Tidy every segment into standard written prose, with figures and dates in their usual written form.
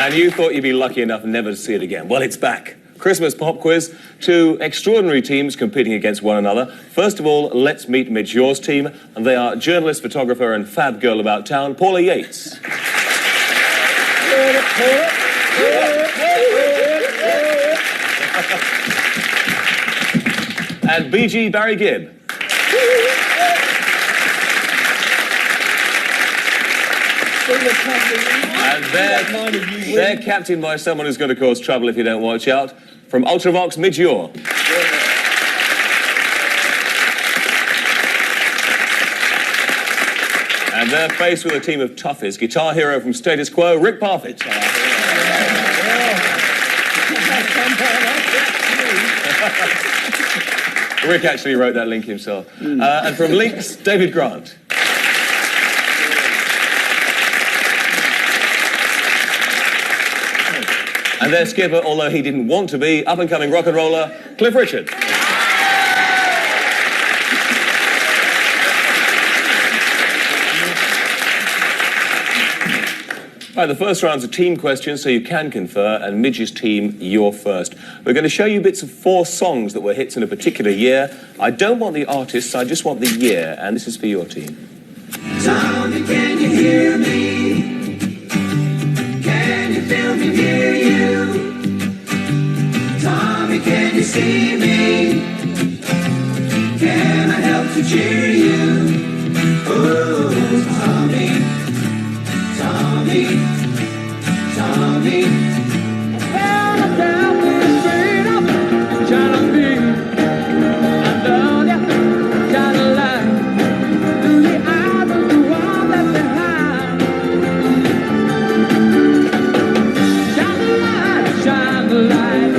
And you thought you'd be lucky enough never to see it again. Well, it's back. Christmas pop quiz. Two extraordinary teams competing against one another. First of all, let's meet Midge Ure's team. And they are journalist, photographer and fab girl about town, Paula Yates. And BG Barry Gibb. And they're captained by someone who's going to cause trouble if you don't watch out. From Ultravox, Midge Ure. And they're faced with a team of toughies. Guitar hero from Status Quo, Rick Parfitt. Rick actually wrote that link himself. And from Lynx, David Grant. And their skipper, although he didn't want to be, up-and-coming rock and roller, Cliff Richard. Right, the first round's a team question, so you can confer, and Midge's team, you're first. We're going to show you bits of 4 songs that were hits in a particular year. I don't want the artists, I just want the year, and this is for your team. Tommy, can you hear me? Can you feel me near you? Tommy, can you see me? Can I help to cheer you? Oh, Tommy, Tommy, Tommy. Well, I'm down the street, I'm trying to be. I love ya, trying to lie. Through the eyes of the one left behind. Shine the light, shine the light.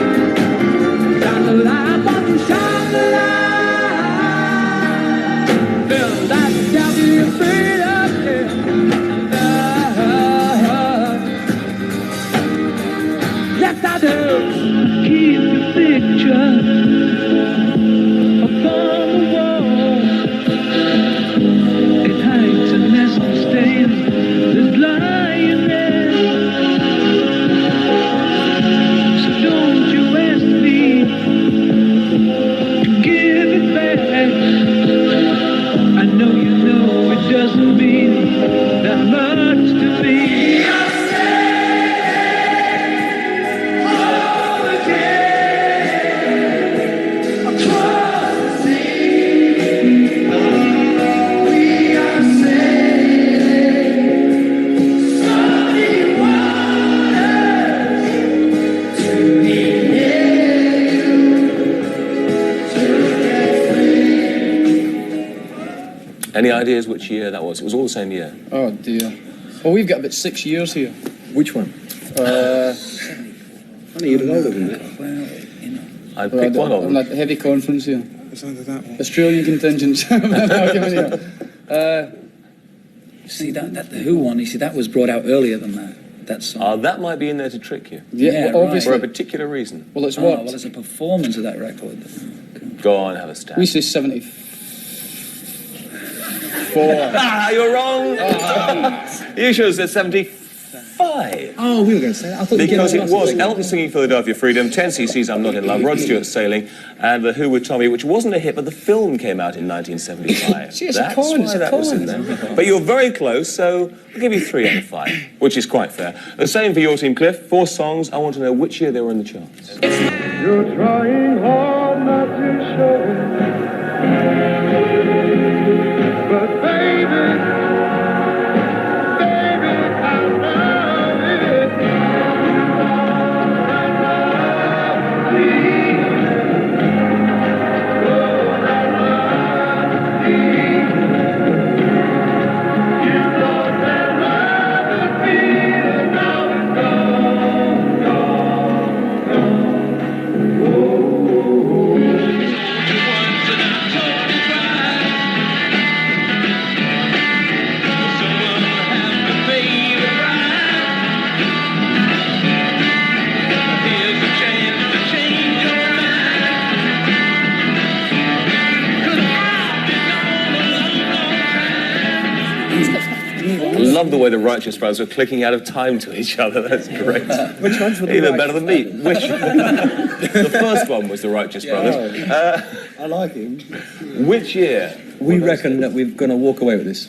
Shine the light, won't you shine the light? Feel that down to your feet again. Yes, I do. Keep the picture upon the wall. It hangs a nest of stains that's lying there. So don't you ask me to give it back. I know you know it doesn't mean that much to me. Any ideas which year that was? It was all the same year. Oh dear. Well, we've got about 6 years here. Which one? Only you're older than that. I picked one of I'm them. like heavy conference here. It's under that one. Australian contingent. See, that the Who one, you see, that was brought out earlier than that song. That might be in there to trick you. Yeah, well, right. obviously. For a particular reason. Well, it's Oh, what? well, it's a performance of that record. Go on, have a stab. We say 74. Ah, you're wrong! You should have said 75. Oh, we were going to say that. I thought Because it was Elton singing Philadelphia Freedom, 10cc's I'm Not in Love, Rod Stewart Sailing, and The Who with Tommy, which wasn't a hit, but the film came out in 1975. See, it's a That's con, why it's a that was in con. there. But you're very close, so I'll give you 3 out of 5, which is quite fair. The same for your team, Cliff. 4 songs. I want to know which year they were in the charts. You're trying hard not to show it. But baby, I love it. You know that love is feeling, now it's gone, Love the way the Righteous Brothers were clicking out of time to each other. That's great. Which ones were the Even right? better than me. Which? The first one was the Righteous Brothers. I like him. Which year? We reckon that we're going to walk away with this.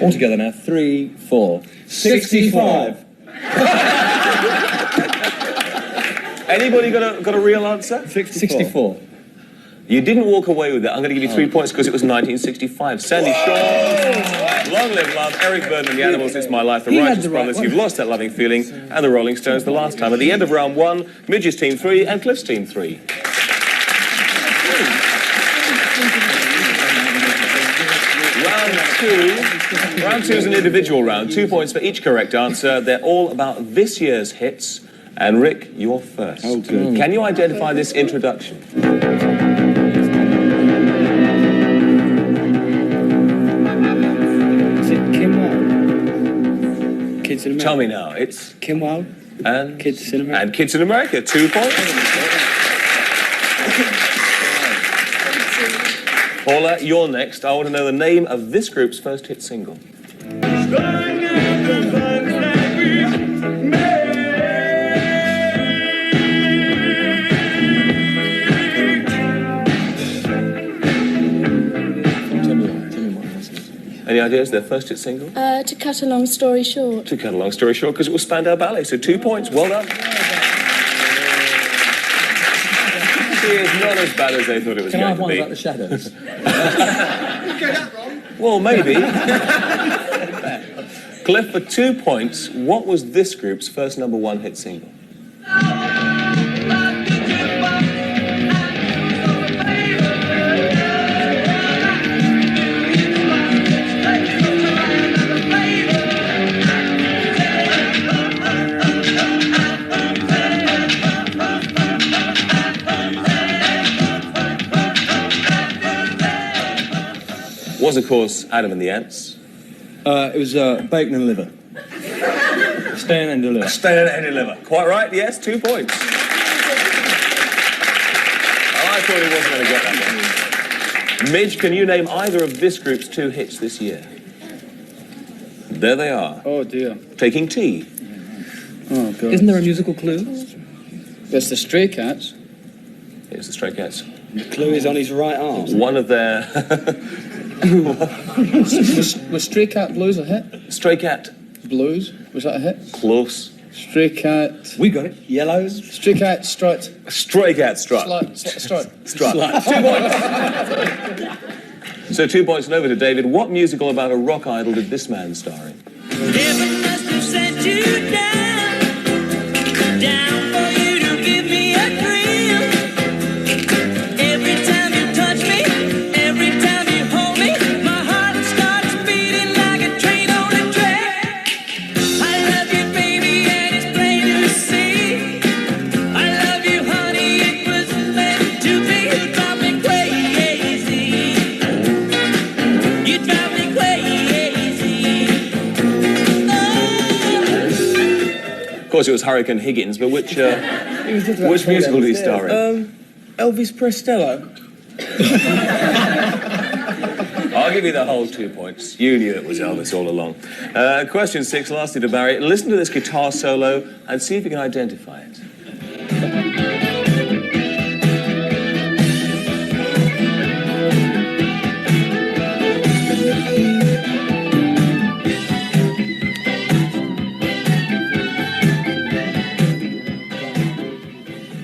All together now. 3, 4. 65. Anybody got a real answer? 64. You didn't walk away with it. I'm going to give you 3 points because it was 1965. Sandy Shaw, Long Live Love, Eric Burdon and the Animals, It's My Life, the He had Righteous the right Brothers, one. You've Lost That Loving Feeling, and the Rolling Stones the last time. At the end of round 1, Midge's team 3 and Cliff's team 3. Round 2 is an individual round. 2 points for each correct answer. They're all about this year's hits. And Rick, you're first. Oh, good. Can you identify this introduction? Is it Kim Wilde? Kids in America. Tell me now. It's Kim Wilde? and Kids in America. And Kids in America. 2 points. Paula, you're next. I want to know the name of this group's first hit single. Any ideas? Their first hit single? To cut a long story short. To cut a long story short, because it was Spandau Ballet, so 2 points. Well done. See, it's not as bad as they thought it was Can I have going one to about be. the Shadows? Well, maybe. Cliff, for 2 points, what was this group's first #1 hit single? Was, of course, Adam and the Ants. It was bacon and liver. Staying and deliver. Stay and deliver. Quite right, yes, 2 points. Oh, I thought he wasn't going to get that one. Midge, can you name either of this group's 2 hits this year? There they are, Oh dear. taking tea. Oh god. Isn't there a musical clue? It's the Stray Cats. Here's the Stray Cats. The clue is on his right arm. One of their... Was Stray Cat Blues a hit? Stray Cat. Blues? Was that a hit? Close. Stray Cat. We got it. Yellows. Stray Cat Strut. Stray Cat Strut. Strut. Strut. 2 points. So 2 points and over to David. What musical about a rock idol did this man star in? Heaven must have sent you down, down for you to give me a thrill. Every time you touch me, every time you hold me, my heart starts beating like a train on a track. I love you, baby, and it's plain to see. I love you, honey, it was meant to be. You drive me crazy. You drive me crazy. Of course, it was Hurricane Higgins, but which musical did he star in? Elvis Prestello. I'll give you the whole 2 points. You knew it was Elvis all along. Question 6, lastly to Barry. Listen to this guitar solo and see if you can identify it.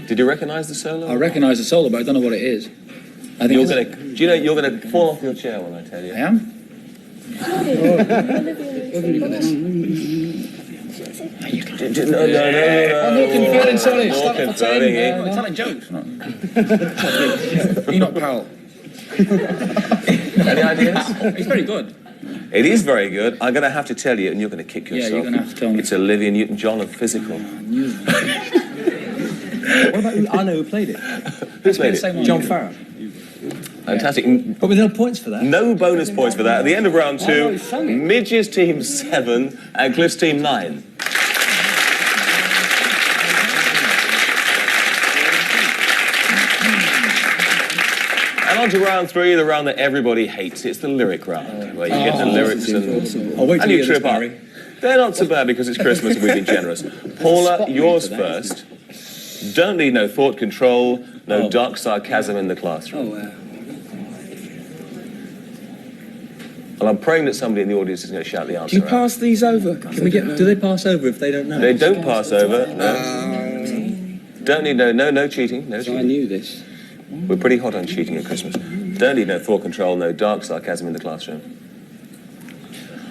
Did you recognise the solo? I recognise the solo, but I don't know what it is. I think You're it's- gonna. Do you know you're gonna fall off your chair when I tell you? I am. No. I'm not conferring, sorry. Not Start for conferring, 10. eh? I'm telling jokes. Not... You're not Powell. Any ideas? He's very good. It is very good. I'm going to have to tell you, and you're going to kick Yeah, yourself. you're gonna have to tell me. It's Olivia Newton-John of Physical. What about who? I know who played it. Who's made the it? same one. John Farrell. Fantastic. But with no points for that. No bonus points for that. At the end of round 2, he sung it. Midge's team 7 and Cliff's team 9. And on to round 3, the round that everybody hates. It's the lyric round, where you get the lyrics and I'll wait till you you hear this, trip up. Barry. They're not so bad because it's Christmas and we've been generous. Paula, yours first. Don't need no thought control, no dark sarcasm in the classroom. Oh, wow. Well, I'm praying that somebody in the audience is going to shout the answer Do you out. pass these over? Can we get? Do they pass over if they don't know? They don't pass over. No. Don't need no cheating. No I cheating. knew this. We're pretty hot on cheating at Christmas. Don't need no thought control, no dark sarcasm in the classroom.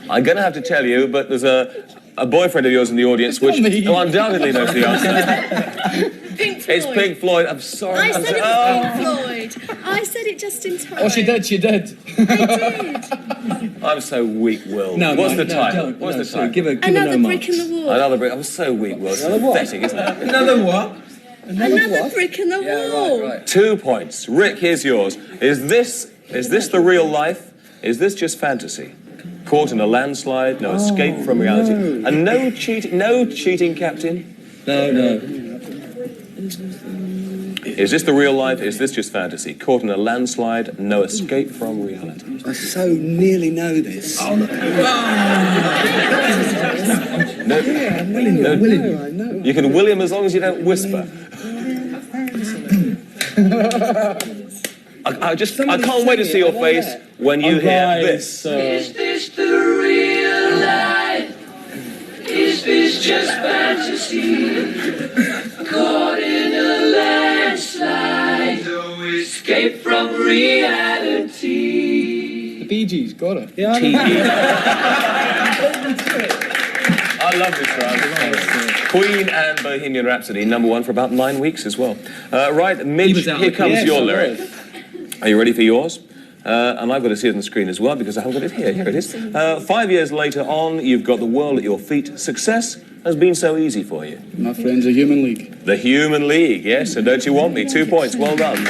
I'm going to have to tell you, but there's a boyfriend of yours in the audience who undoubtedly knows the answer. Pink Floyd. It's Pink Floyd. I'm sorry. I I'm said it sorry. was Pink Floyd. I said it just in time. Oh, she did. I did. I'm so weak-willed. No, What's no, the no, title? don't. What's No, the sorry, title? give her Another no brick in marks. the wall. Another brick. I'm so weak-willed. It's pathetic, isn't it? Another what? Another brick in the wall. Right. 2 points. Rick, here's yours. Is this the real life? Is this just fantasy? Caught in a landslide, no escape from reality, and no cheating, Captain. No. Is this the real life? Is this just fantasy? Caught in a landslide, no escape from reality. I so nearly know this. No, I know. you can William as long as you don't whisper. I can't wait to see your face when you hear this. Is this the real life? Is this just fantasy? Caught in a landslide, no escape from reality. The Bee Gees got it. I love this round. Queen and Bohemian Rhapsody, #1 for about 9 weeks as well. Right, Midge, here comes your lyric. Are you ready for yours? And I've got to see it on the screen as well because I haven't got it here. Here it is. 5 years later on, you've got the world at your feet. Success has been so easy for you. My friends, a Human League. The Human League, yes, and Don't You Want Me? 2 points, well done.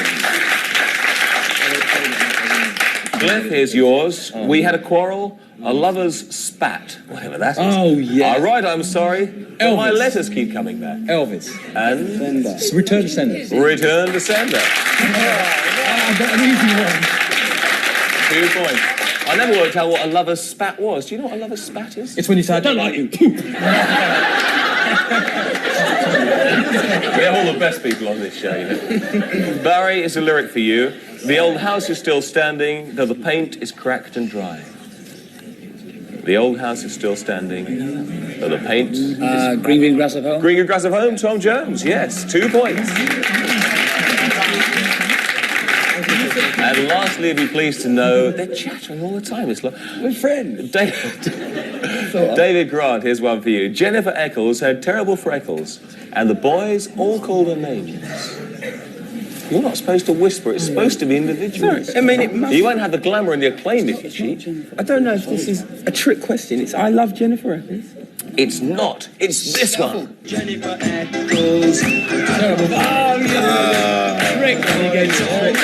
Cliff, here's yours. We had a quarrel, a lover's spat, whatever that is. Oh, yeah. All right, I'm sorry, but my letters keep coming back. Elvis. And Return to sender. return to sender. I got an easy one. 2 points. I never worked out what a lover's spat was. Do you know what a lover's spat is? It's when you say, I don't like you. We have all the best people on this show, you know. Barry, it's a lyric for you. The old house is still standing, though the paint is cracked and dry. The old house is still standing, though the paint is... Green grass of home. Green grass of home, Tom Jones, yes, 2 points. And lastly, be pleased to know, they're chattering all the time. It's like... We're friends. David Grant, here's one for you. Jennifer Eccles had terrible freckles, and the boys all called her names. You're not supposed to whisper, it's supposed to be individual. I mean, it must... You won't have the glamour and the acclaim if you cheat. I don't know if this is a trick question. It's I love Jennifer Eccles. It's not. It's this one. Jennifer Eccles. Terrible. Oh, yeah. Rick. You gave it a trick.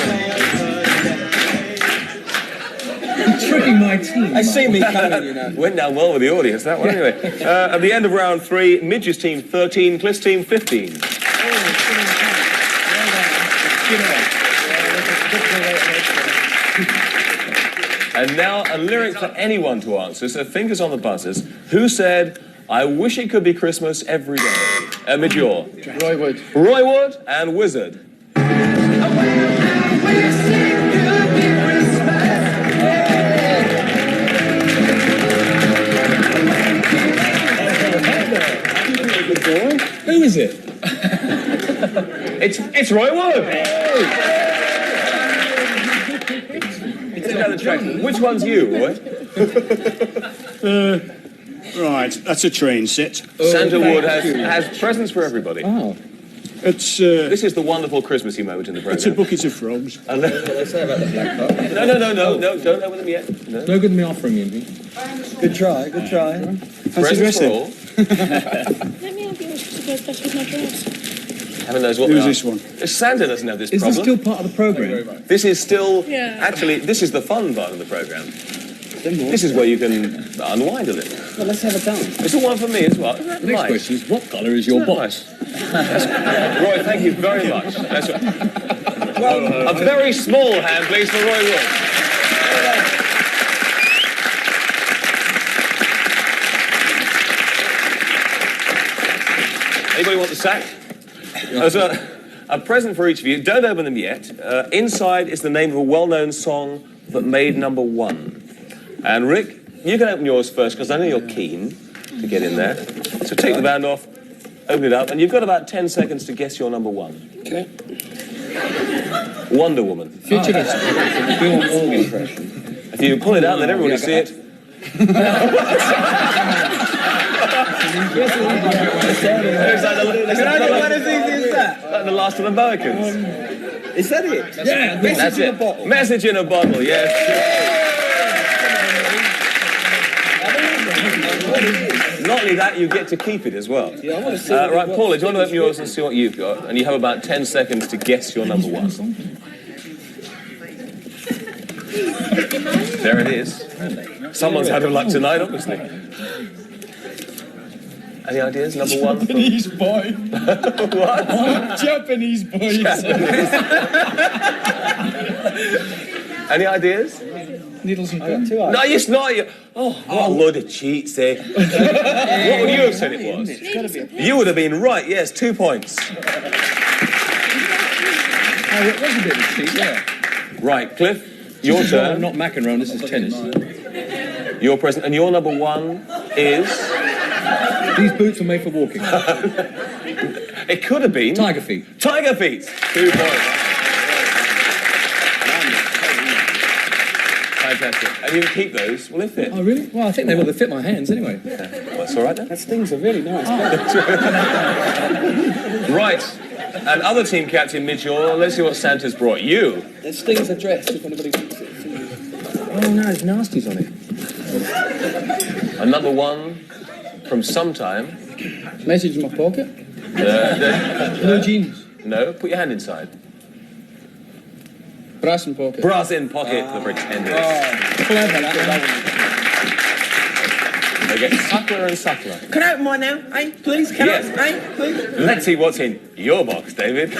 Tricking my team. They see me coming, you know. Went down well with the audience, that one. Anyway, at the end of round 3, Midge's team 13, Cliff's team 15. And now a lyric for anyone to answer, so fingers on the buzzers. Who said, I wish it could be Christmas every day? Midge, you're. Roy Wood. Roy Wood and Wizard. Who is it? It's Roy Wood. It's another track. Which one's you, Roy? Right, that's a train set. Santa Wood has presents for everybody. Oh. It's This is the wonderful Christmassy moment in the it's a programme. bucket of frogs. No, don't open them yet. No. No good in me offering you. Good try, good try. Presents for all. Let me have yours because it goes better with my dress. Heaven knows what Who's they are. this one? Santa doesn't have this Is this problem. still part of the programme? This is still, Yeah. actually, this is the fun part of the programme. This is where you can unwind a little. Well, let's have a dance. It's a one for me as well. Isn't that Next nice? question is, what colour is your Isn't that box? nice? Roy, thank you very much. That's A very small hand, please, for Roy Wood. Anybody want the sack? There's a present for each of you. Don't open them yet. Inside is the name of a well-known song that made #1. And Rick, you can open yours first because I know you're keen to get in there. So take the band off, open it up, and you've got about 10 seconds to guess your #1. Okay. Wonder Woman. Futurist. Bill Org impression. If you pull it out, then everybody see it. It's like the Last of the Mohicans. Is that it? Yeah, That's it. Message in a bottle, yes. Not only that, you get to keep it as well. Yeah, I want to see. Right, Paula, do you want to open yours and see what you've got? And you have about 10 seconds to guess your #1. There it is. Someone's had a luck tonight, obviously. Any ideas? #1? Japanese boy. What? Japanese boy. Any ideas? Needles and I got pins. 2 eyes. No, it's not. What a load of cheats, eh? What would you have said it was? It's got to be a... You would have been right, yes, 2 points. Oh, it was a bit of a cheat, yeah. Right, Cliff, your I'm turn. not McEnroe, this is tennis. Your present, and your #1 is... These boots were made for walking. It could have been... Tiger feet. Tiger feet. 2 points. Fantastic. And you can keep those. Will they fit? Oh, really? Well, I think they will fit my hands anyway. Well, that's all right then. That stings are really nice. Right. And other team captain Mitchell, let's see what Santa's brought you. That stings are dressed if anybody wants it. Oh, no, there's nasties on it. A #1 from sometime. Message in my pocket. Blue jeans. No, put your hand inside. Brass in pocket. Brass in pocket, the pretenders. Clever, that. They get subtler and subtler. Can I open mine now? Hey, please? Can Yes. I? Hey, please? Let's see what's in your box, David.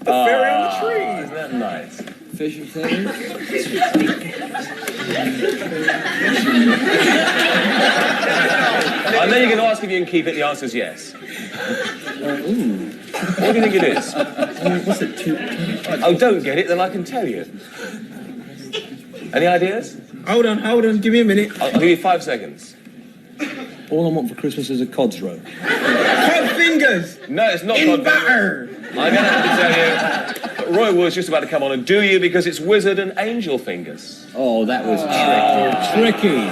Fairy on the tree. Isn't that nice? Fish and feathers. I know you're going to ask if you can keep it. The answer is yes. What do you think it is? What's it? Oh, don't get it, then I can tell you. Any ideas? Hold on. Give me a minute. I'll give you 5 seconds. All I want for Christmas is a cod's roe. Cod fingers. No, it's not In cod fingers. butter. I'm going to have to tell you, Roy Wood's just about to come on and do you because it's wizard and angel fingers. Oh, that was tricky.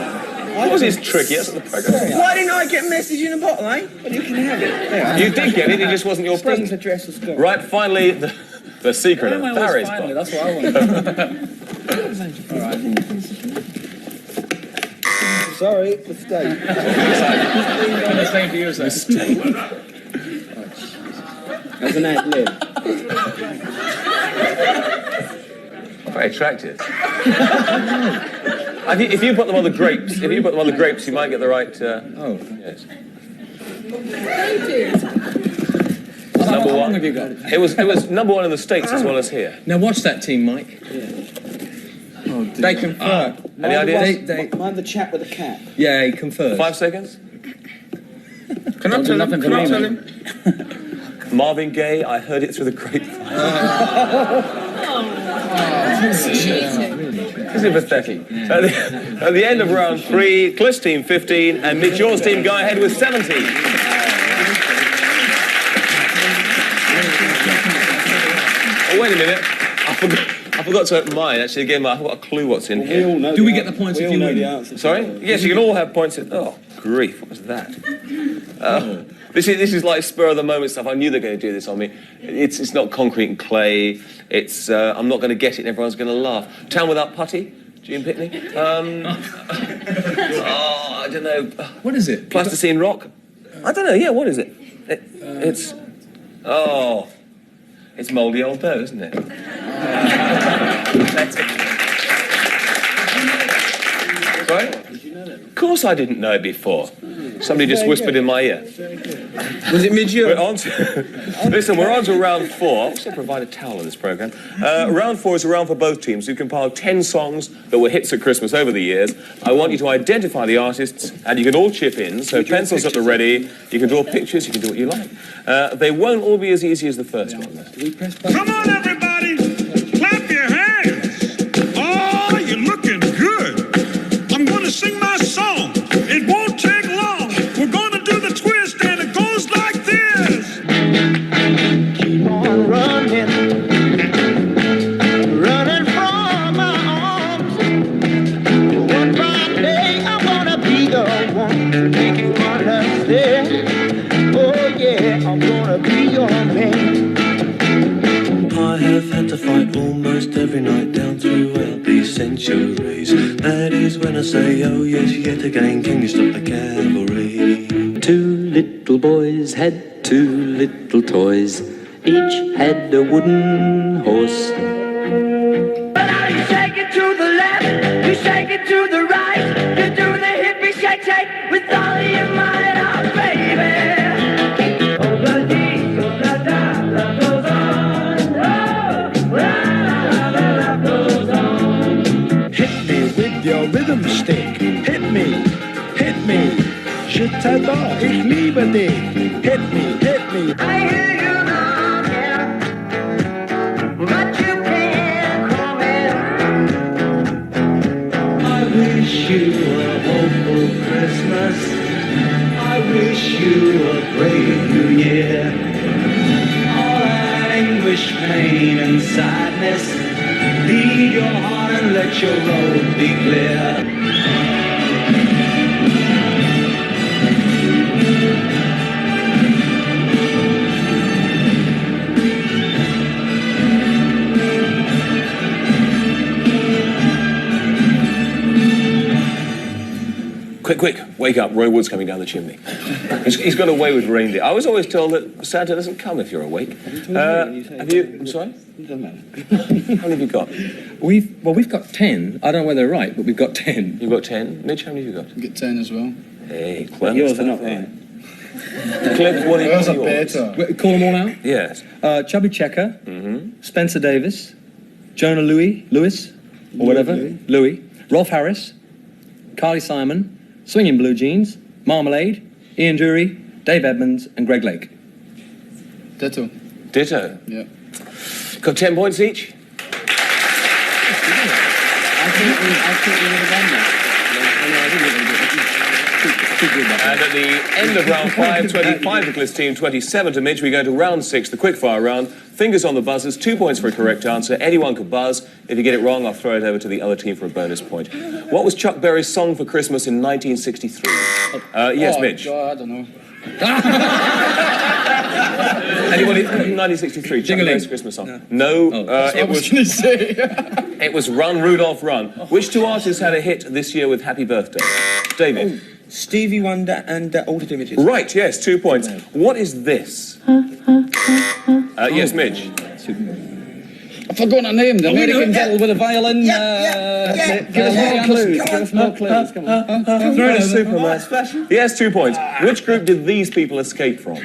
What was this tricky? That's not the program. Why didn't I get a message in a bottle, eh? Well, you can have it. There. You did get it, it just wasn't your Stings present. are dressed as good. Right, finally, the secret of Why am I always Barry's finally? box. That's what I want. Sorry, mistake. The same to you, sir. As an ad lib. Very attractive. If you put them on the grapes, you might get the right. Oh. Yes. How #1. long have you got? It was #1 in the States as well as here. Now watch that team, Mike. They confer. Any ideas? Mind the chap with the cap. Yeah, he confers. 5 seconds. Can I tell him? Can I tell him? Marvin Gaye, I heard it through the grapevine. This is pathetic. At the end of round 3, Cliff's team 15 and Mitch, yours team go ahead with 17. Oh, wait a minute. I forgot to open mine. Actually, again, I've got a clue what's in We here. all know. Do we get the points we if all you know win? the answer. Sorry? Yes, you can all have points. Oh, grief. What was that? This is like spur of the moment stuff. I knew they were going to do this on me. It's not concrete and clay. It's I'm not going to get it and everyone's going to laugh. Town Without Putty, Gene Pitney. I don't know. What is it? Plasticine Rock? I don't know. Yeah, what is it? It's mouldy old dough, isn't it? Right? Of course I didn't know it before. Somebody just whispered in my ear. Was it mid-year? We're on to, listen, we're on to round 4. I also provide a towel in this programme. Round 4 is a round for both teams. You've compiled 10 songs that were hits at Christmas over the years. I want you to identify the artists, and you can all chip in. So pencils at the ready. You can draw pictures. You can do what you like. They won't all be as easy as the first one, though. Come on, everybody! Clap your hands! Oh, you're looking good! I'm gonna sing my song. It won't take long. We're gonna do the twist, and it goes like this. Keep on running, running from my arms. One fine day, I wanna be the one to make you understand. Oh yeah, I'm gonna be your man. I have had to fight almost every night down throughout these centuries. That is when I say, oh yes, yet again, can you stop the cavalry? Two little boys had two little toys. Each had a wooden horse. But now you shake it to the left, you shake it to the right. You do the hippie shake shake with all of your might, oh baby. Your rhythm stick, hit me, je t'adore, ich liebe dich, hit me. I hear you knocking, but you can't come in. I wish you a hopeful Christmas. I wish you a great New Year. All anguish, pain and sadness, lead your heart and let your road be clear. Quick, wake up. Roy Wood's coming down the chimney. He's got away with reindeer. I was always told that Santa doesn't come if you're awake. Have you... I'm sorry? It doesn't matter. How many have you got? We've got 10. I don't know whether they're right, but we've got 10. You've got 10. Mitch, how many have you got? You get 10 as well. Hey, clever Yours are stuff. not right. Cliff, what are Those are yours? better. Call them all out. Yes. Chubby Checker, Spencer Davis, Jonah Lewis, or whatever, Louis, Rolf Harris, Carly Simon, Swinging Blue Jeans, Marmalade, Ian Dury, Dave Edmonds, and Greg Lake. Ditto. Ditto. Yeah. Got 10 points each? I think we would have done that. And at the end of round 5, 25 to Cliff's team, 27 to Midge, we go to round 6, the quickfire round. Fingers on the buzzers, 2 points for a correct answer. Anyone could buzz. If you get it wrong, I'll throw it over to the other team for a bonus point. What was Chuck Berry's song for Christmas in 1963? Yes, Midge. God, I don't know. Anyone in 1963? Chuck Berry's Christmas song? No, it was. Gonna say. It was Run, Rudolph, Run. Which two artists had a hit this year with Happy Birthday? David. Stevie Wonder and Altered Images. Right, yes, 2 points. What is this? Yes, Midge. I've forgotten her name. The American Girl with a violin. Give us more clues. Give us more clues. Come on. Superman. Yes, 2 points. Which group did these people escape from?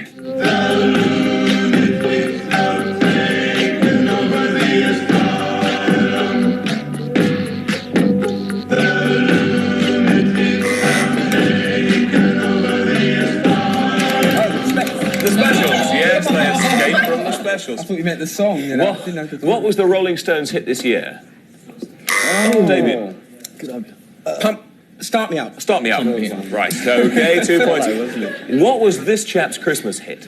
The Specials. Yes, they escaped from the Specials. I thought you meant the song. You know? What was the Rolling Stones hit this year? David. Start Me Up. Start Me Up. Right, okay, 2 points. What was this chap's Christmas hit?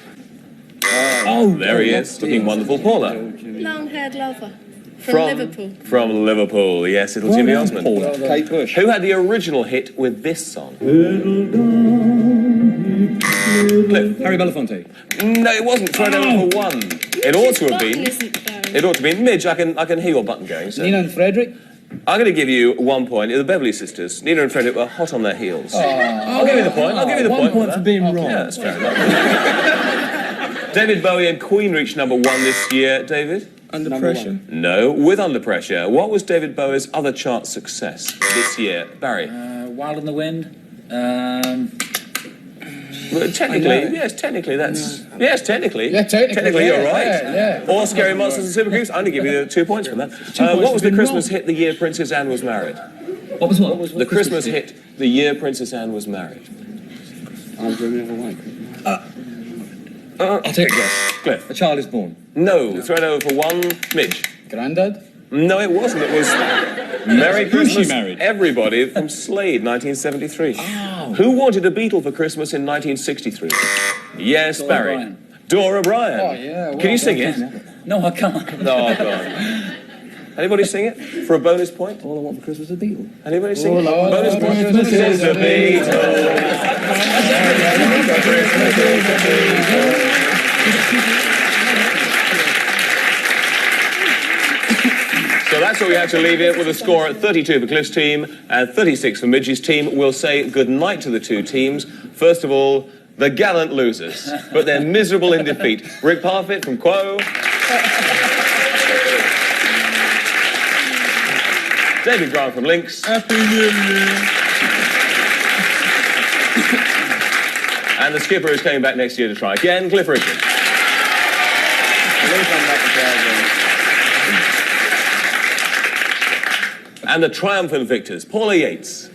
Oh, there he is, looking wonderful. Paula. Long-haired lover. From Liverpool. From Liverpool, yes, little Jimmy Osmond. Kate Bush. Who had the original hit with this song? Cliff. Harry Belafonte. No, it wasn't. Try number 1. It ought to have been. It ought to be. Midge, I can hear your button going. So. Nina and Frederick. I'm going to give you 1 point. The Beverly Sisters, Nina and Frederick, were hot on their heels. I'll give you the point. I'll give you the 1 point for being wrong. Yeah, that's fair enough. David Bowie and Queen reached number 1 this year. David? Under Pressure. No, with Under Pressure. What was David Bowie's other chart success this year? Barry? Wild in the Wind. Well, technically, technically that's... Yes, technically. Yeah, technically, you're yeah, right. yeah. Or Scary Monsters and Supergroups. I'm going to give you 2 points for that. What was the Christmas hit the year Princess Anne was married? What was what? The Christmas hit the year Princess Anne was married. I'll never wait. I'll take a guess. Cliff. A Child is Born. No. Throw it over for one. Midge. Grandad? No, it wasn't. It was Merry Christmas, married? Everybody from Slade, 1973. Oh. Who wanted a Beatle for Christmas in 1963? Yes, Dora Barry. Bryan. Dora Bryan. Oh, yeah. Can you sing it? No, I can't. Oh, God. Anybody sing it for a bonus point? All I Want for Christmas is a Beatle. Anybody sing it? I want Bonus for point. Christmas is a So that's what we have to leave it with a score at 32 for Cliff's team and 36 for Midge's team. We'll say goodnight to the two teams. First of all, the gallant losers, but they're miserable in defeat. Rick Parfitt from Quo. David Grant from Lynx. Happy New Year. And the skipper is coming back next year to try again, Cliff Richard. And the triumphant victors, Paula Yates.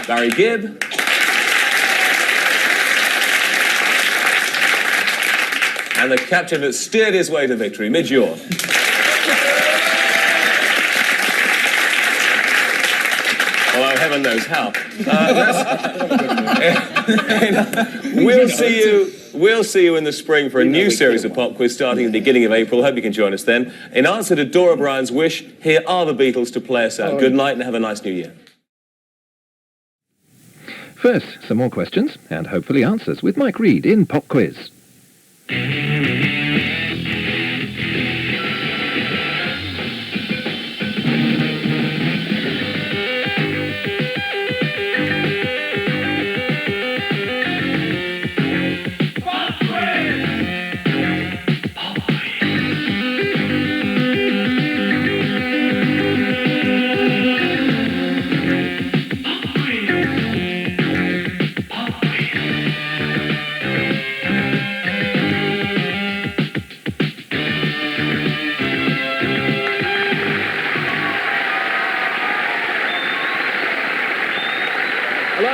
Barry Gibb. And the captain that steered his way to victory, Midge Ure. Although heaven knows how. We'll see you in the spring for a new series of Pop Quiz starting at the beginning of April. Hope you can join us then. In answer to Dora Bryan's wish, here are the Beatles to play us out. Good night and have a nice new year. First, some more questions and hopefully answers with Mike Reed in Pop Quiz.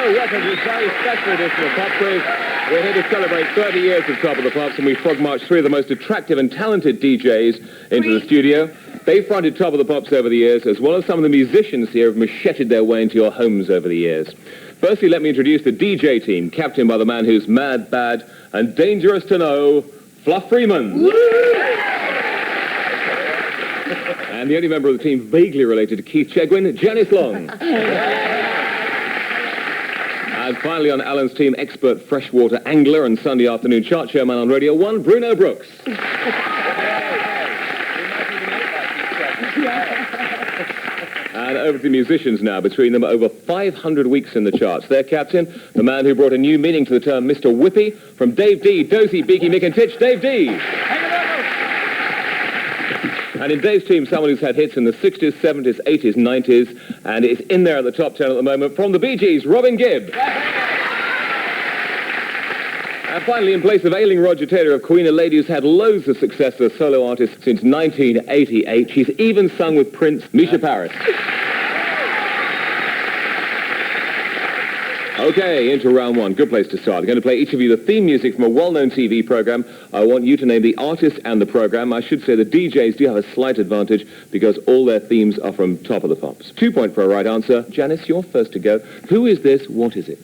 Welcome to this very special edition of Pop Quiz. We're here to celebrate 30 years of Top of the Pops, and we frog marched three of the most attractive and talented DJs into the studio. They've fronted Top of the Pops over the years, as well as some of the musicians here have macheted their way into your homes over the years. Firstly, let me introduce the DJ team, captained by the man who's mad, bad, and dangerous to know, Fluff Freeman. And the only member of the team vaguely related to Keith Chegwin, Janice Long. And finally on Alan's team, expert freshwater angler and Sunday afternoon chart showman on Radio 1, Bruno Brooks. And over to the musicians now, between them over 500 weeks in the charts. Their captain, the man who brought a new meaning to the term Mr. Whippy, from Dave D, Dozy, Beaky, Mick and Titch, Dave D. And in Dave's team, someone who's had hits in the 60s, 70s, 80s, 90s, and is in there at the top 10 at the moment, from the Bee Gees, Robin Gibb. And finally, in place of ailing Roger Taylor of Queen, a lady who's had loads of success as a solo artist since 1988. She's even sung with Prince, Misha Paris. Okay, into round one. Good place to start. I'm going to play each of you the theme music from a well-known TV program. I want you to name the artist and the program. I should say the DJs do have a slight advantage because all their themes are from Top of the Pops. 2 points for a right answer. Janice, you're first to go. Who is this? What is it?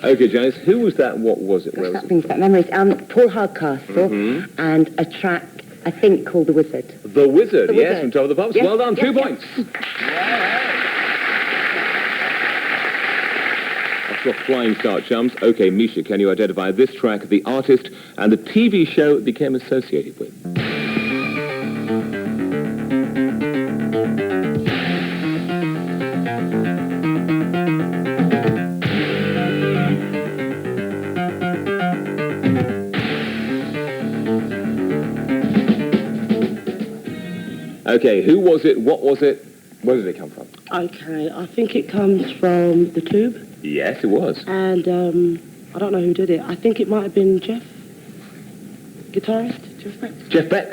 Okay, Janice, who was that? What was it? Where was That it? brings back memories. Paul Hardcastle and a track, I think, called The Wizard. The Wizard, The yes, Wizard. from Top of the Pops. Yes, Well done, yes, 2 yes. points. That's your flying start, chums. Okay, Misha, can you identify this track, the artist, and the TV show it became associated with? Okay, who was it? What was it? Where did it come from? Okay, I think it comes from The Tube, Yes, it was. and I don't know who did it. I think it might have been Jeff, guitarist, Jeff Beck. Jeff Beck.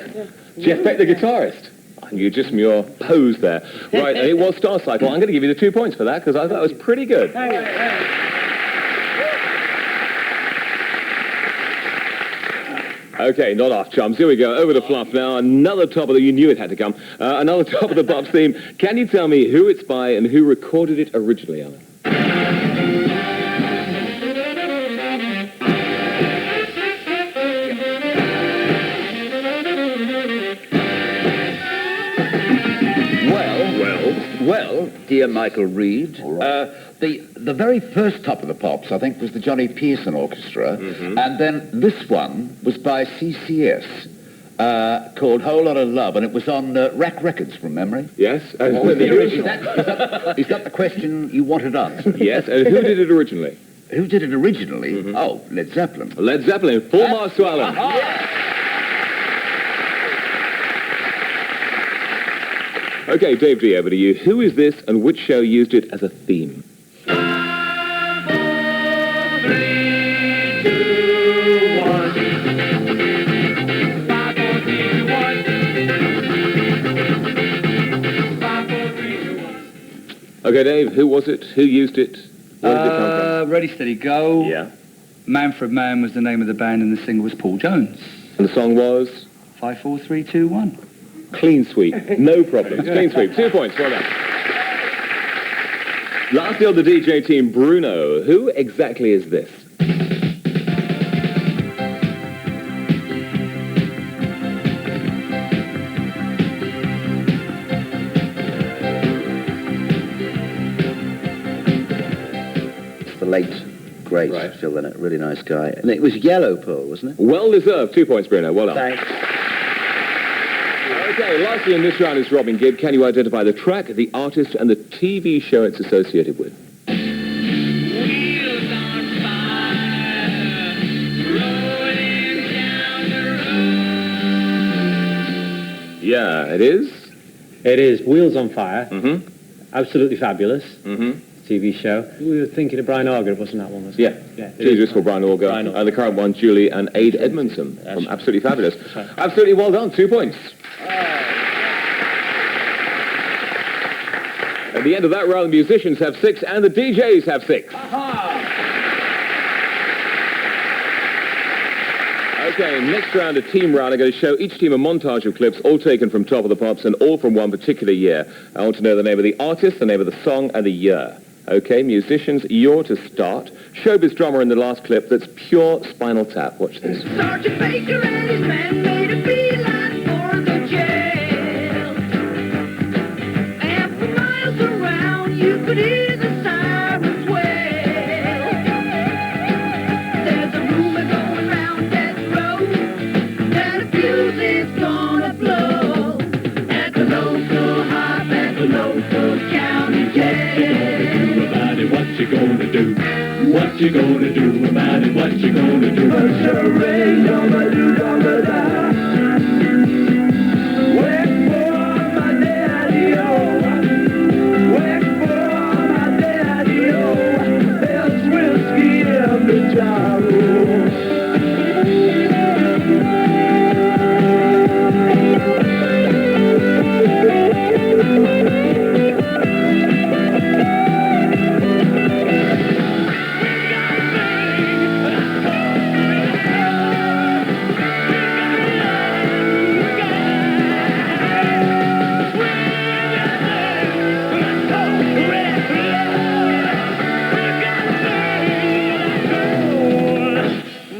Jeff Beck, the guitarist. I knew just from your pose there. Right, and it was Star Cycle. I'm going to give you the 2 points for that because I thought it was pretty good. Okay, not off, chums. Here we go. Over to Fluff now. Another top of the... You knew it had to come. Another top of the Pops theme. Can you tell me who it's by and who recorded it originally, Alan? Well, dear Michael Reed, the very first Top of the Pops, I think, was the Johnny Pearson Orchestra, and then this one was by CCS, called Whole Lot of Love, and it was on Rack Records, from memory. Yes. What was the original? Is that the question you wanted answered? Yes, and who did it originally? Who did it originally? Oh, Led Zeppelin. Led Zeppelin. 4 marks to Alan. Okay, Dave D, over to you. Who is this and which show used it as a theme? Okay, Dave, who was it? Who used it? Where did it come from? Ready, Steady, Go. Yeah. Manfred Mann was the name of the band and the singer was Paul Jones. And the song was? 5, 4, 3, 2, 1. Clean sweep. No problem. Clean sweep. 2 points. Well done. Lastly on the DJ team, Bruno. Who exactly is this? The late, great Phil Lynott, really nice guy. And it was Yellow Pearl, wasn't it? Well deserved. 2 points, Bruno. Well done. Thanks. Okay, lastly in this round is Robin Gibb. Can you identify the track, the artist, and the TV show it's associated with? Yeah, it is. It is Wheels on Fire. Mm-hmm. Absolutely fabulous. Mm-hmm. TV show. We were thinking of Brian Auger, wasn't that one? Was Yeah. it? Yeah. Jesus for Brian Auger. And the current one, Julie and Aid Edmondson from Absolutely Fabulous. Absolutely well done. 2 points. At the end of that round, the musicians have 6 and the DJs have 6. Okay, next round, a team round. I'm going to show each team a montage of clips, all taken from Top of the Pops and all from one particular year. I want to know the name of the artist, the name of the song, and the year. Okay, musicians, you're to start. Showbiz drummer in the last clip, that's pure Spinal Tap. Watch this. Sergeant Baker and his men made a beeline for the jail. And for miles around, you could hear the sirens wail. There's a rumor going round death row that a fuse is gonna blow at the local hop, at the local county jail. What you gonna do? What you gonna do about it? What you gonna do? Wait for my daddy-o. Wait for my daddy-o. There's whiskey in the jar.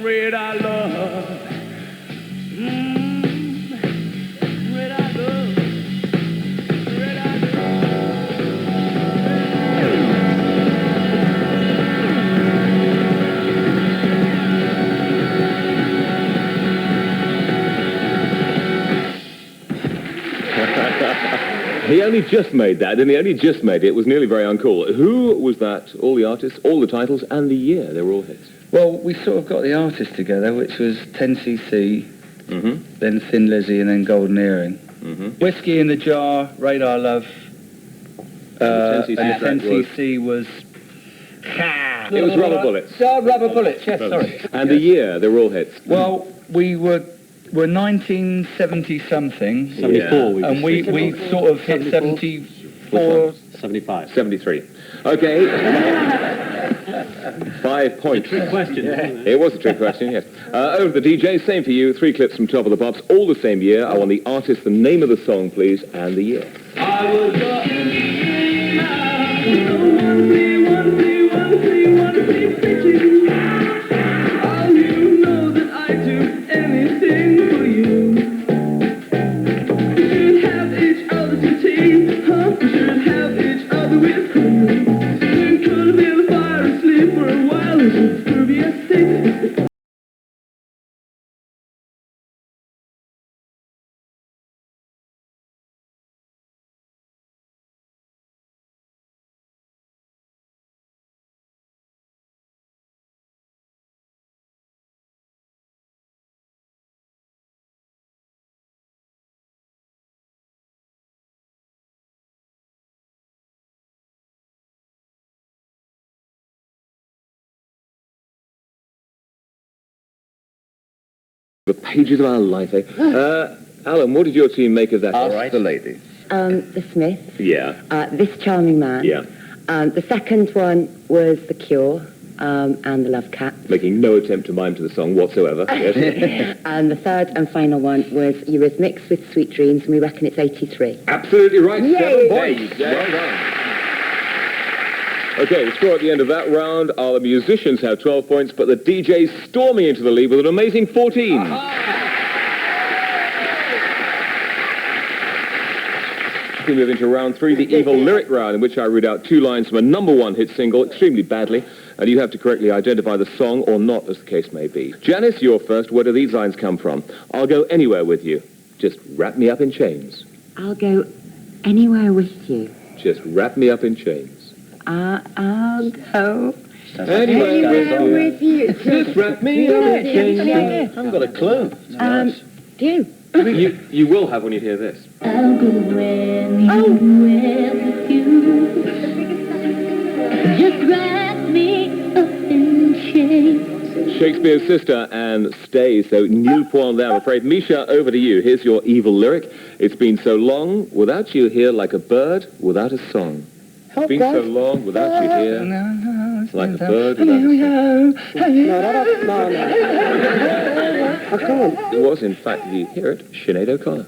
Red I love. Red I love. Red I He only just made that, and he only just made it. It was nearly very uncool. Who was that? All the artists, all the titles, and the year. They were all hits. Well, we sort of got the artists together, which was 10cc, then Thin Lizzy, and then Golden Earring. Whiskey in the Jar, Radar Love, and 10cc was... It was Rubber Bullets. Rubber Bullets, yes, sorry. And the year, they were all hits. Well, we were 1970-something. 74 and we sort of hit 74... 75. 73. Okay. 5 points. Trick question. It was a trick question, yes. Over to the DJ, same for you. 3 clips from Top of the Pops, all the same year. I want the artist, the name of the song, please, and the year. I was The pages of our life, eh? Alan, what did your team make of that? Ask the lady. The Smiths. Yeah. This Charming Man. Yeah. The second one was The Cure and The Love Cat. Making no attempt to mime to the song whatsoever. Yes. And the third and final one was Eurythmics with Sweet Dreams, and we reckon it's 83. Absolutely right. Yay. 7 points. Well done. Okay, the score at the end of that round are the musicians have 12 points, but the DJs storming into the lead with an amazing 14. We move into round 3, the evil lyric round, in which I read out 2 lines from a #1 hit single extremely badly, and you have to correctly identify the song or not, as the case may be. Janice, you're first. Where do these lines come from? I'll go anywhere with you. Just wrap me up in chains. I'll go anywhere with you. Just wrap me up in chains. I'll go Anywhere with you. Just wrap me up in chains. I haven't got a clue. Do you? You will have when you hear this. I'll go anywhere with you. Just wrap me up in chains. Shakespeare's sister and Stay. So nil point there, I'm afraid. Misha, over to you. Here's your evil lyric. It's been so long without you here, like a bird without a song. It's been so long without you here, like a bird without a song. I can't. It was, in fact, if you hear it, Sinead O'Connor.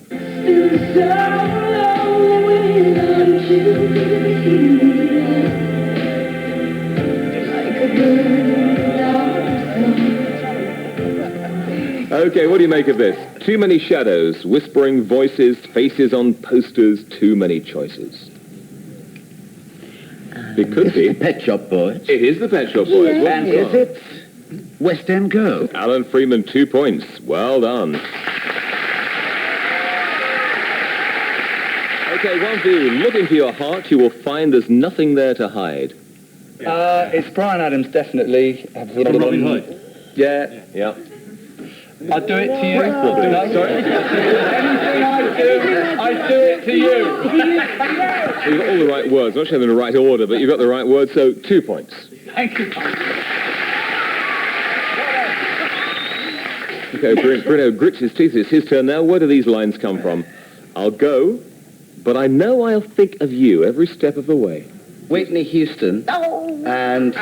Okay, what do you make of this? Too many shadows, whispering voices, faces on posters, too many choices. It could be. Pet Shop Boys. It is the Pet Shop Boys. Yeah. What And is it West End Girl? Alan Freeman, 2 points. Well done. Okay, one for you. Look into your heart. You will find there's nothing there to hide. It's Brian Adams, definitely. From Robin Hood. Yeah. Yeah. I'll do it to you. No, sorry. Anything I do it to you. You've got all the right words. I'm not sure they're in the right order, but you've got the right words, so 2 points. Thank you. Okay, Bruno grits his teeth. It's his turn now. Where do these lines come from? I'll go, but I know I'll think of you every step of the way. Whitney Houston. And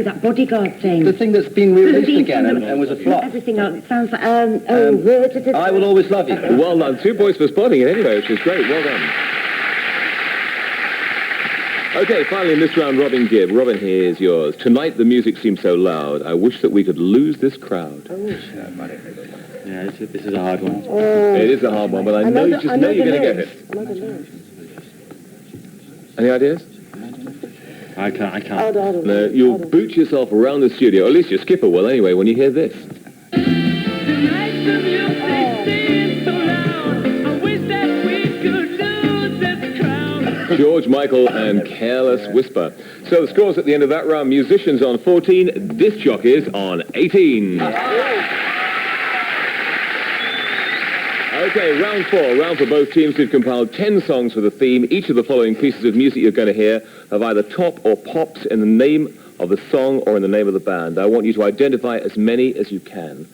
that Bodyguard thing. the thing that's been released again and was a flop. Everything else. It sounds like, I Will Always Love You. Well done. 2 points for spotting it anyway, which is great. Well done. Okay, finally in this round, Robin Gibb. Robin, here's yours. Tonight the music seems so loud. I wish that we could lose this crowd. Yeah, this is a hard one. It is a hard one, but I know you're going to get it. Any ideas? I can't. No, you'll boot yourself around the studio. At least your skipper will anyway when you hear this. George Michael and Careless Whisper. So the scores at the end of that round, musicians on 14, disc jockeys on 18. Okay, round 4. Round for both teams. We've compiled 10 songs for the theme. Each of the following pieces of music you're going to hear have either top or pops in the name of the song or in the name of the band. I want you to identify as many as you can.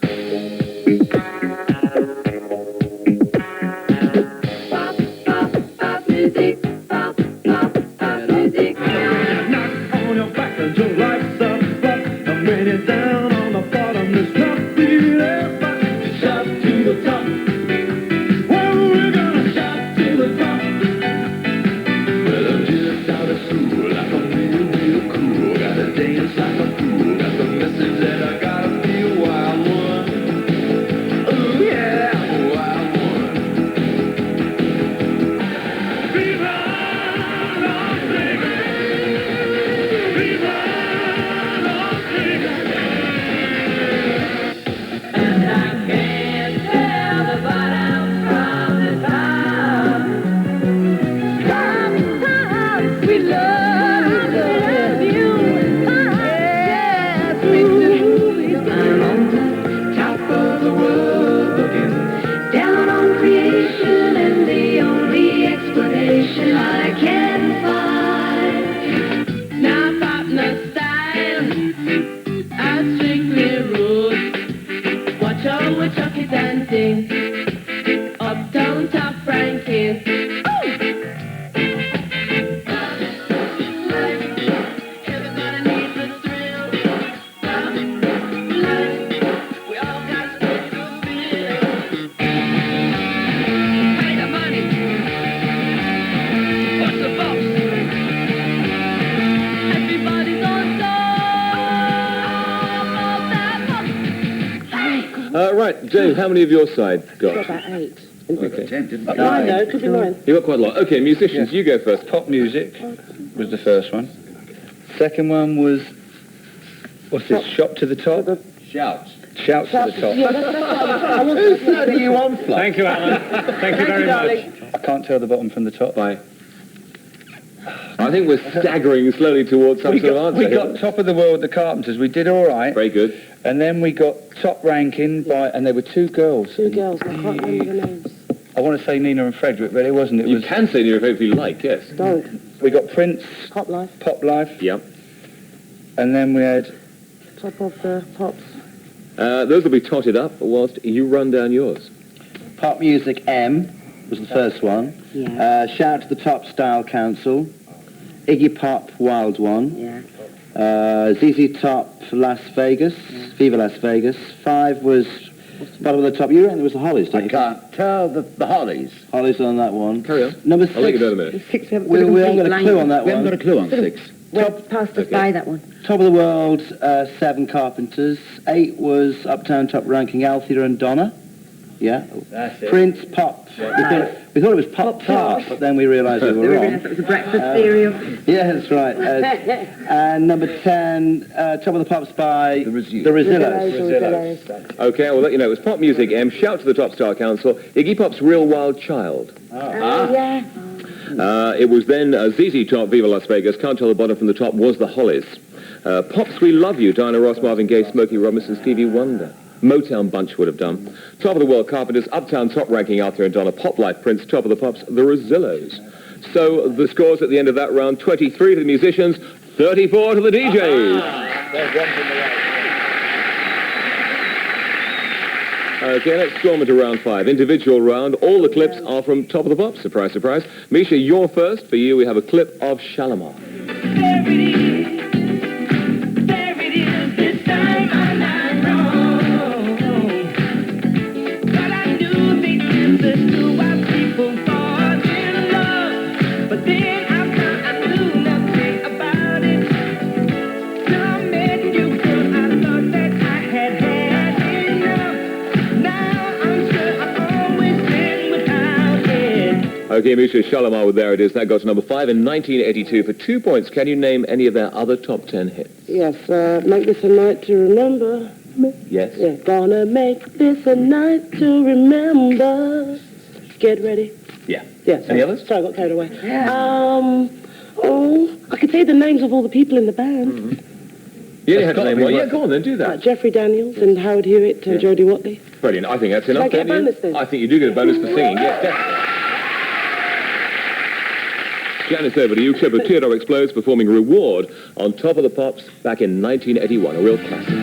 Uptown top ranking. Right, James, how many of your side got? About 8. Okay. 10, didn't we? 9, no, it could be 9. You got quite a lot. Okay, musicians, you go first. Pop music was the first one. Second one was, what's this, Shop to the Top? Shouts. Shouts to the Top. Yeah, that's Who's turning you on, Fluff? Thank you, Alan. Thank you very much. I can't tell the bottom from the top. Bye. I think we're staggering slowly towards some sort of answer. We got Top of the World, the Carpenters. We did all right. Very good. And then we got top ranking by, and there were 2 girls. 2 girls, I can't remember the names. I want to say Nina and Frederick, but it wasn't. It You was. can say Nina if you like, yes. Don't. We got Prince, Pop Life, Pop Life, Yep. and then we had. top of the pops. Those will be totted up whilst you run down yours. Pop Music M was the first one. Yeah. Shout to the Top Style Council. Iggy Pop, Wild One. Yeah. ZZ Top, Las Vegas. Viva Las Vegas. 5 was bottom of the top. You reckon it was the Hollies, didn't I you? can't tell the Hollies. Hollies on that one. Carry on. Number 6. I'll let you know in a minute. 6, we haven't We got a haven't got a complete clue line. on that We haven't one. got a clue on 6. Went past us by that one. Top of the World, 7 Carpenters. 8 was Uptown Top Ranking, Althea and Donna. Yeah. That's it. Prince, Pop. We thought it was Pop Tart, but then we realised we were We wrong. realised it was a breakfast cereal. Yeah, that's right. And number 10, Top of the Pops by the Rezillos. Okay, I will let you know. It was Pop Music M. Shout to the Top Star Council. Iggy Pop's Real Wild Child. Yeah. It was then ZZ Top, Viva Las Vegas. Can't tell the bottom from the top was the Hollies. Pops We Love You, Diana Ross, Marvin Gaye, Smokey Robinson, Stevie Wonder. Motown Bunch would have done. Top of the World, Carpenters. Uptown Top Ranking, Althea and Donna. Pop Life, Prince. Top of the Pops, the Rezillos. So the scores at the end of that round, 23 to the musicians, 34 to the DJs. There's one from the right. Okay, let's storm into round 5. Individual round. All the clips are from Top of the Pops. Surprise, surprise. Misha, you're first. For you, we have a clip of Shalimar. Okay, Misha, Shalimar with There It Is. That got to number 5 in 1982 for 2 points. Can you name any of their other top 10 hits? Yes, make this a night to remember. Yes. Yeah, gonna make this a night to remember. Get ready. Yeah. Yeah. Any others? Sorry, I got carried away. I could say the names of all the people in the band. You only had to name one. Yeah, go on then, do that. Jeffrey Daniels and Howard Hewitt, Jodie Watley. Brilliant. I think that's enough, I get a don't you? bonus then? I think you do get a bonus for singing, yes, definitely. Janice, over to you. Clip of Theodore Explodes performing Reward on Top of the Pops back in 1981, a real classic.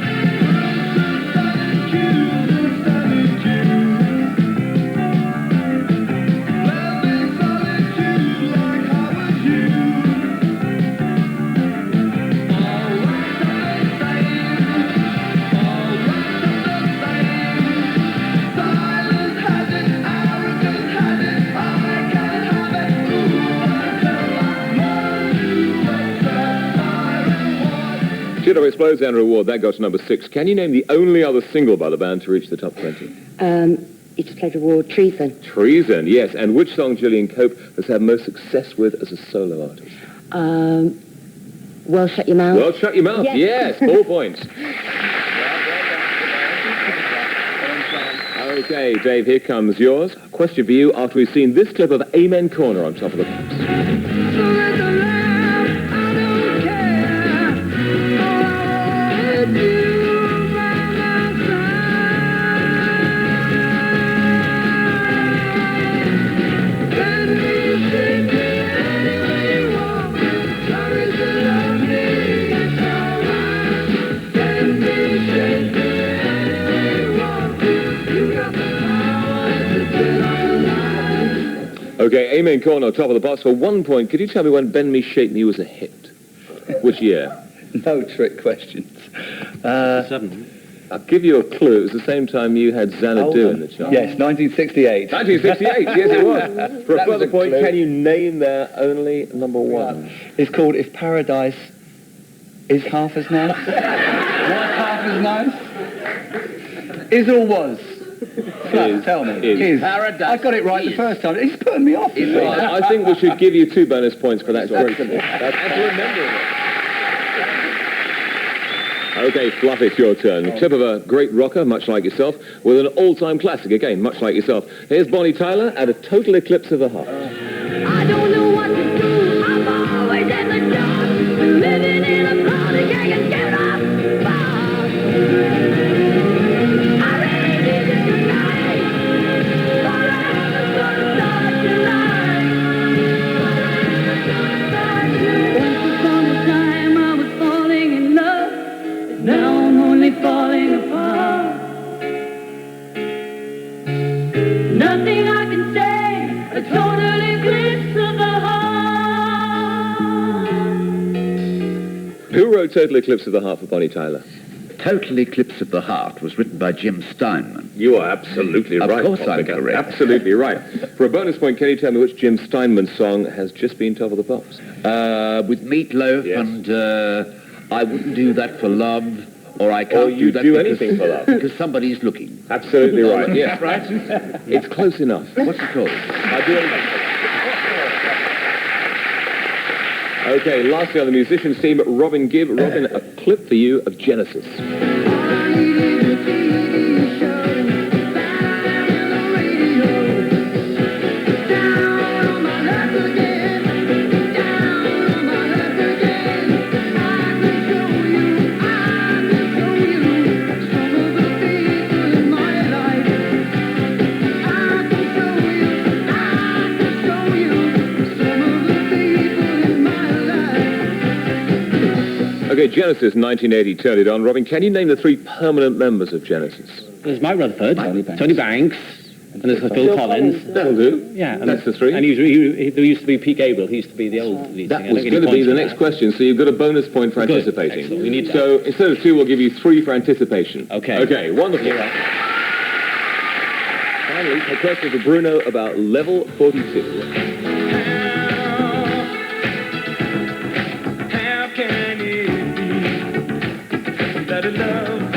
Theodore Explodes and Reward, that got to number 6. Can you name the only other single by the band to reach the top 20? You just played Reward, Treason. Treason, yes. And which song Gillian Cope has had most success with as a solo artist? Well, Shut Your Mouth. Well, Shut Your Mouth, yes, 4 points. Okay, Dave, here comes yours. Question for you after we've seen this clip of Amen Corner on Top of the Pops. Okay, Amen Corner, Top of the Pops for 1 point. Could you tell me when Bend Me, Shape Me was a hit? Which year? No trick questions. 7. I'll give you a clue. It was the same time you had Xanadu in the chart. Yes, 1968. 1968, yes it was. For a That was further a point, clue. can you name their only number 1? It's called If Paradise Is Half As Nice. Was half as nice? Is or was? Flat, tell me. Is. I got it right the first time. He's putting me off. I think we should give you 2 bonus points for that. And for remembering it. Okay, Fluff, it's your turn. Clip of a great rocker, much like yourself, with an all-time classic, again, much like yourself. Here's Bonnie Tyler at A Total Eclipse of the Heart. I don't know what to do. I'm always in the dark. Living in a party, can't get up. I really need you tonight. Once upon a time I was falling in love. Now I'm only falling apart. Nothing I can say, a total eclipse of the heart. Who wrote Total Eclipse of the Heart for Bonnie Tyler? Total Eclipse of the Heart was written by Jim Steinman. You are absolutely right. Of course Bob I'm Becker. correct. Absolutely right. For a bonus point, can you tell me which Jim Steinman song has just been Top of the Pops? With Meatloaf and I Wouldn't Do That for Love, or I Can't Or You Do That Do because, Anything for Love. because somebody's looking. Absolutely right, yes. Right? It's close enough. What's it called? I do anything. Okay, lastly on the musicians team, Robin Gibb. Robin, a clip for you of Genesis. Okay, Genesis, 1980, turn it on. Robin, can you name the 3 permanent members of Genesis? There's Mike Rutherford, Tony Banks, and there's Phil Collins. That'll do. Yeah, and That's the 3. And there used to be Pete Gabriel. He used to be the old lead That singer. was going to be the next question, so you've got a bonus point for Good. anticipating. Excellent. We need that. So instead of 2, we'll give you 3 for anticipation. Okay. Okay, wonderful. Finally, a question for Bruno about level 42. How can it be that a love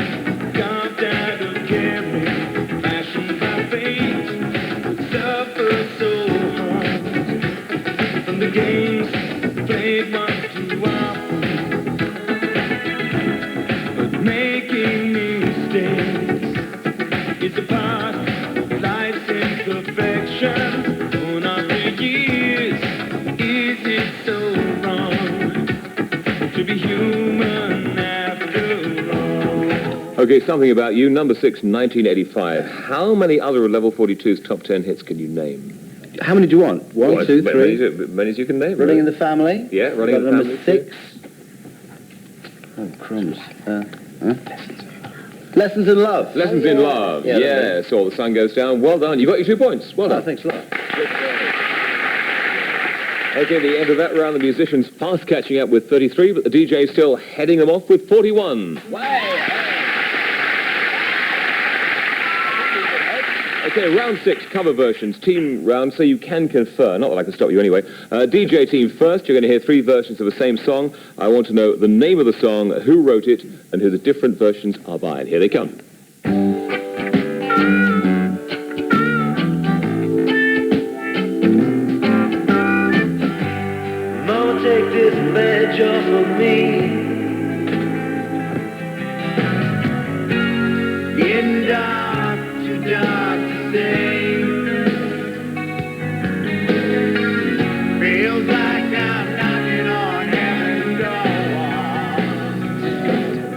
carved out of caring, fashioned by fate, would suffer so hard from the games played much too often, but making mistakes is a part of life's imperfection. Torn after years, is it so wrong to be human after all? Okay, Something About You, number 6, 1985. How many other Level 42's top 10 hits can you name? How many do you want? One, Well, two, many, three. many as you can name. Running really. in the Family. Yeah, Running in the Number Family. 6. Oh, crumbs. Lessons in Love. Lessons in Love. Yeah, Yes, All the Sun Goes Down. Well done. You got your 2 points. Well done. Thanks a lot. Okay, the end of that round, the musicians fast catching up with 33, but the DJ still heading them off with 41. Okay, round 6, cover versions, team round, so you can confer. Not that I can stop you anyway. DJ team first, you're going to hear 3 versions of the same song. I want to know the name of the song, who wrote it, and who the different versions are by. And here they come. Mama, take this badge off of me. Getting dark, too dark to say. Feels like I'm knocking on heaven's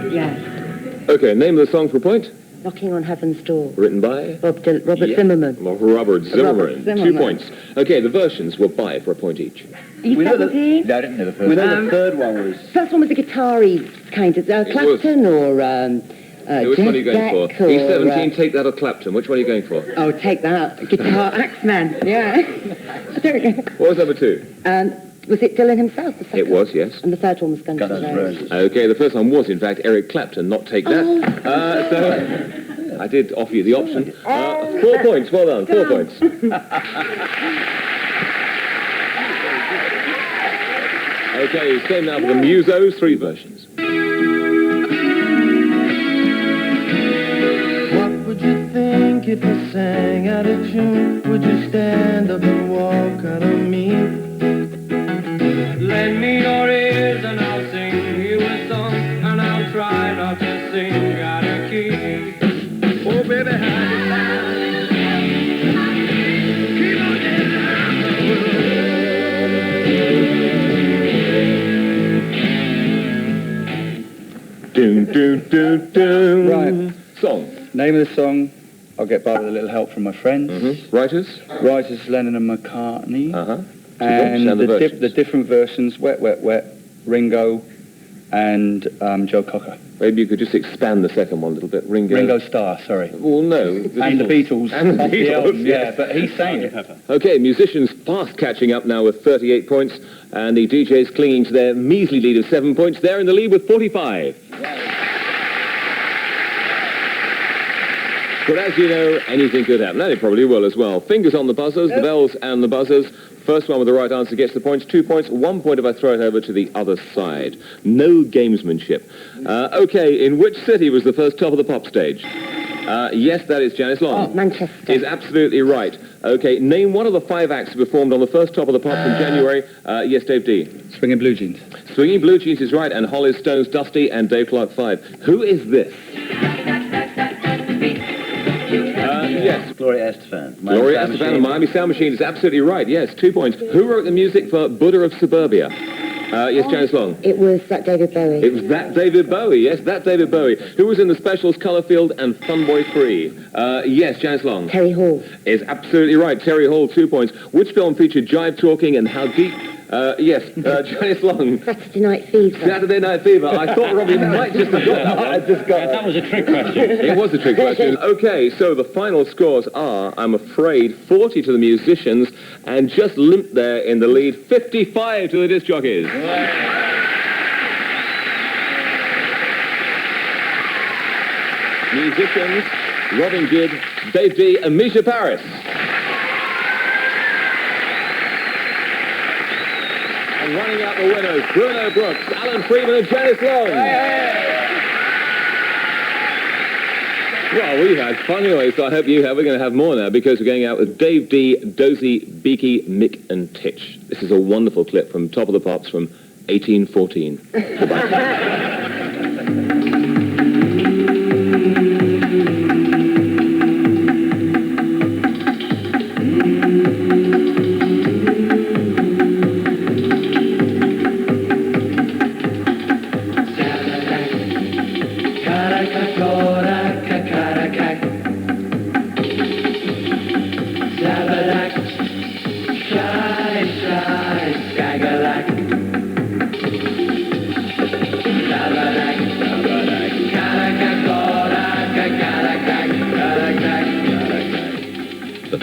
door. Yes. Okay, name of the song for a point. Knocking on Heaven's Door. Written by? Robert Yeah. Zimmerman. Robert Zimmerman. 2 Zimmerman. points. Okay, the versions were by for a point each. Are you 17? No, I didn't know the first We know one. the third one was... First one was a guitar-y kind of, Clapton or Which one are you going for? Jeff Beck He's or, 17, take that or Clapton. Which one are you going for? oh, take that. Guitar Axeman, yeah. I don't know. What was number 2? Was it Dylan himself? The second? It was, yes. And the third one was Guns N' Roses. Okay, the first one was, in fact, Eric Clapton, not Take That. So I did offer you the option. 4 points, well done, 4 points. Okay, same now for the Musos, 3 versions. What would you think if I sang out of tune? Would you stand up and walk out of me? Lend me your ears and I'll sing you a song, and I'll try not to sing out of key. Oh, baby, how you sound? Keep on Doom, doom, doom, doom. Right. Song. Name of the song, I'll get by with a little help from my friends. Writers? Writers Lennon and McCartney. And the versions. The different versions, Wet, Wet, Wet, Ringo, and Joe Cocker. Maybe you could just expand the second one a little bit. Ringo Starr, sorry. Well, no. And the Beatles. And the off Beatles, album, yes. yeah, but he's saying it. Okay, musicians fast catching up now with 38 points, and the DJs clinging to their measly lead of 7 points. They're in the lead with 45. But as you know, anything could happen, and it probably will as well. Fingers on the buzzers, the bells and the buzzers. First one with the right answer gets the points. 2 points, 1 point if I throw it over to the other side. No gamesmanship. Okay, in which city was the first Top of the Pop stage? Yes, that is Janice Long. Oh, Manchester. Is absolutely right. Okay, name one of the 5 acts who performed on the first Top of the Pops in January. Yes, Dave D. Swinging Blue Jeans. Swinging Blue Jeans is right, and Hollis, Stones, Dusty, and Dave Clark 5. Who is this? Yes. Gloria Estefan. Gloria Estefan and Miami Sound Machine is absolutely right. Yes, 2 points. Who wrote the music for Buddha of Suburbia? Yes, Janice Long. It was that David Bowie. It was that David Bowie, yes, that David Bowie. Who was in the specials Colourfield and Funboy 3? Yes, Janice Long. Terry Hall. Is absolutely right. Terry Hall, 2 points. Which film featured jive talking and how deep... yes, Janice Long. Saturday Night Fever. Saturday Night Fever. I thought Robbie might just have got that one. That was a trick question. It was a trick question. Okay, so the final scores are, I'm afraid, 40 to the musicians and just limp there in the lead, 55 to the disc jockeys. Musicians, Robin Gibb, Dave D, and Misha Paris. And running out the winners, Bruno Brooks, Alan Freeman, and Janice Long. Well, we've had fun anyway, so I hope you have. We're going to have more now because we're going out with Dave D, Dozy, Beaky, Mick, and Titch. This is a wonderful clip from Top of the Pops from 1814. Goodbye. Caracatora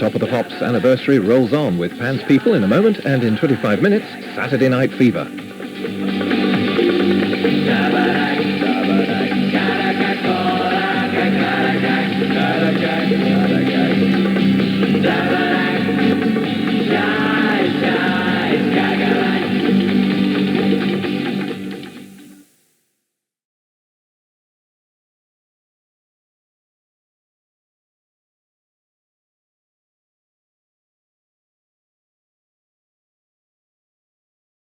Top of the Pops anniversary rolls on with Pan's People in a moment, and in 25 minutes, Saturday Night Fever.